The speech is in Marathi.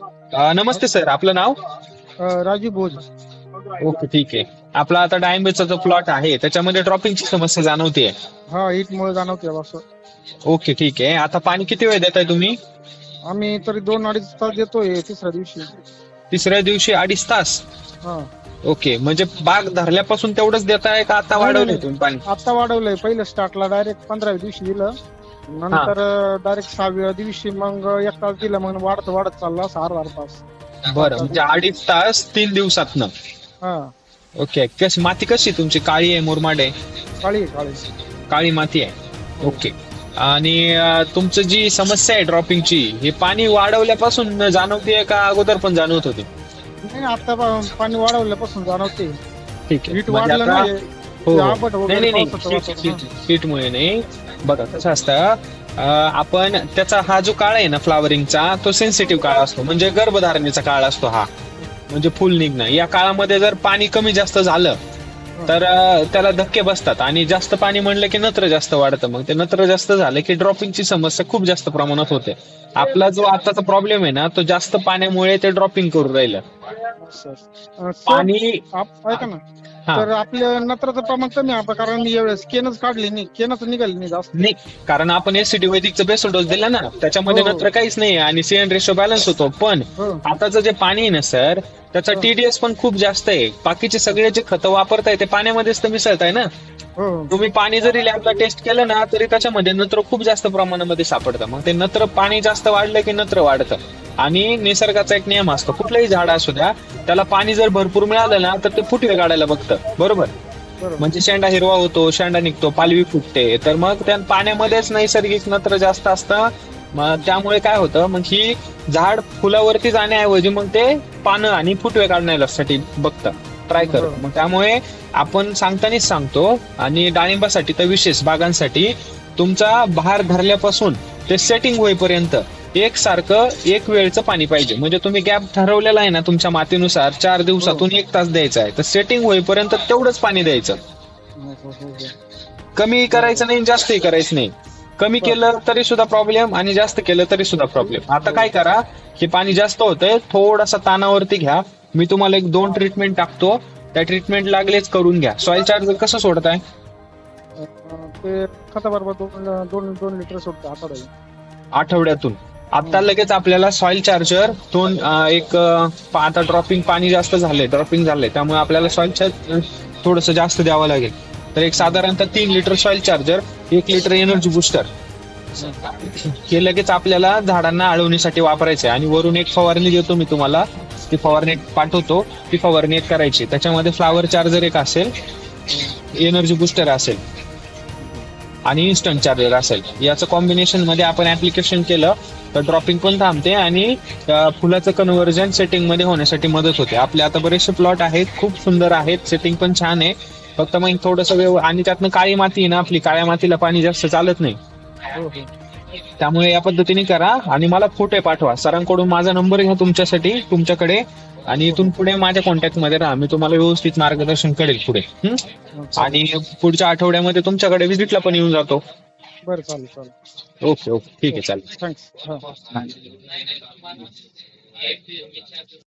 नमस्ते सर, आपलं नाव? राजू भोज. ओके, ठीक आहे. आपला आता डाळिंबीचा जो प्लॉट आहे त्याच्यामध्ये ड्रॉपिंगची समस्या जाणवते. हा, हिटमुळे जाणवते असं. ओके, ठीक आहे. आता पाणी किती वेळ देताय तुम्ही? आम्ही तरी 2-2.5 तास देतोय तिसऱ्या दिवशी. तिसऱ्या दिवशी 2.5 तास? हा. ओके, म्हणजे बाग धरल्यापासून तेवढंच देताय का आता नाही, वाढवलंय नाही, तुम्ही पाणी? आता वाढवलंय. पहिलं स्टार्टला डायरेक्ट 15व्या दिवशी दिलं, नंतर डायरेक्ट 6व्या दिवशी मग 1 तास दिलं, मग वाढत वाढत चाललं असं अर्धा तास. बरं, म्हणजे 2.5 तास 3 दिवसातनं. हा. ओके. माती कशी आहे तुमची? काळी आहे, मुरमाड आहे? काळी काळी. काळी माती आहे. ओके. आणि तुमचं जी समस्या आहे ड्रॉपिंगची, हे पाणी वाढवल्यापासून जाणवते का अगोदर पण जाणवत होती? नाही, आता पाणी वाढवल्यापासून जाणवते. ठीक आहे. हीट म्हणजे वाढलं आता नाही. हो, आंबट नाही वगैरे नाही पावसाचं नाही, वातावरण. हीटमुळे नाही. बघा कसं असतं, आपण त्याचा हा जो काळ आहे ना फ्लावरिंगचा, तो सेन्सिटिव्ह काळ असतो, म्हणजे गर्भधारणेचा काळ असतो हा, म्हणजे फुल निघणं. या काळामध्ये जर पाणी कमी जास्त झालं तर त्याला धक्के बसतात, आणि जास्त पाणी म्हणलं की नत्र जास्त वाढतं. मग ते नत्र जास्त झालं की ड्रॉपिंगची समस्या खूप जास्त प्रमाणात होते. आपला जो आताचा प्रॉब्लेम आहे ना, तो जास्त पाण्यामुळे ते ड्रॉपिंग करून राहिलं. सर, पाणी ऐका ना. हा तर आपल्या नत्राचं प्रमाण कमी आहे, कारण यावेळेस केनच काढली नाही, केनच निघाली नाही जास्त. नाही, कारण आपण एसिडी वैदिकचं बेस्ट डोस दिला ना, त्याच्यामध्ये हो, हो. नंतर काहीच नाही आणि सीएन रेशो बॅलन्स होतो. पण हो. आताचं जे पाणी आहे ना सर, त्याचा टीडीएस पण खूप जास्त आहे. बाकीचे सगळे जे खतं वापरताय ते पाण्यामध्येच तर मिसळताय ना. हो. तुम्ही पाणी जरी लॅबला टेस्ट केलं ना, तरी त्याच्यामध्ये नत्र खूप जास्त प्रमाणामध्ये सापडतं. मग ते नत्र, पाणी जास्त वाढलं की नत्र वाढतं. आणि निसर्गाचा एक नियम असतो, कुठलंही झाड असू द्या, त्याला पाणी जर भरपूर मिळालं ना तर ते फुटवे काढायला बघतं, बरोबर? म्हणजे शेंडा हिरवा होतो, शेंडा निघतो, पालवी फुटते. तर मग त्या पाण्यामध्येच नैसर्गिक नत्र जास्त असतं. मग त्यामुळे काय होतं, मग ही झाड फुलावरती जाण्याऐवजी मग ते पानं आणि फुटवे काढण्यासाठी बघतं, ट्राय करतो. मग त्यामुळे आपण सांगतानाच सांगतो, आणि डाळिंबासाठी तर विशेष, बागांसाठी तुमचा बहार धरल्यापासून ते सेटिंग होईपर्यंत एकसारखं एक वेळचं पाणी पाहिजे. म्हणजे तुम्ही गॅप ठरवलेला आहे ना तुमच्या मातीनुसार, 4 दिवसातून 1 तास द्यायचा आहे, तर सेटिंग होईपर्यंत तेवढंच पाणी द्यायचं. कमी करायचं नाही, जास्तही करायचं नाही. कमी केलं तरी सुद्धा प्रॉब्लेम आणि जास्त केलं तरी सुद्धा प्रॉब्लेम. आता काय करा, हे पाणी जास्त होतंय, थोडासा तानावरती घ्या. मी तुम्हाला 1-2 ट्रीटमेंट टाकतो, त्या ट्रीटमेंट लागलेच करून घ्या. सॉइल चार्जर कसं सोडताय? ते खताबरोबर 2 लिटर सोडतो आठवड्यातून. आता लगेच आपल्याला सॉइल चार्जर आता ड्रॉपिंग पाणी जास्त झालंय, ड्रॉपिंग झालंय, त्यामुळे आपल्याला सॉइल चार्जर थोडस जास्त द्यावं लागेल. तर एक साधारणतः 3 litre soil charger, 1 litre energy booster, हे लगेच आपल्याला झाडांना आळवणीसाठी वापरायचं आहे. आणि वरून एक फवारणी देतो मी तुम्हाला, ती फवारणी पाठवतो, ती फवारणी एक करायची. त्याच्यामध्ये फ्लावर चार्जर एक असेल, एनर्जी बुस्टर असेल आणि इन्स्टंट चार्जर असेल. याचं कॉम्बिनेशन मध्ये आपण ऍप्लिकेशन केलं तर ड्रॉपिंग पण थांबते आणि फुलाचं कन्व्हर्जन सेटिंग मध्ये होण्यासाठी मदत होते. आपले आता बरेचसे प्लॉट आहेत, खूप सुंदर आहेत, सेटिंग पण छान आहे. फक्त मग थोडंसं आणि त्यातनं काळी माती आहे ना, आपली काळ्या मातीला पाणी जास्त चालत नाही. त्यामुळे या पद्धतीने करा आणि मला फोटो पाठवा. सरांकडून माझा नंबर घ्या तुमच्यासाठी, तुमच्याकडे, आणि इथून पुढे माझ्या कॉन्टॅक्ट मध्ये राहा. मी तुम्हाला व्यवस्थित मार्गदर्शन करेल पुढे. आणि पुढच्या आठवड्यामध्ये तुमच्याकडे व्हिजिटला पण येऊन जातो. बरं, चालेल. ओके, ठीक आहे, चालेल. थँक्स.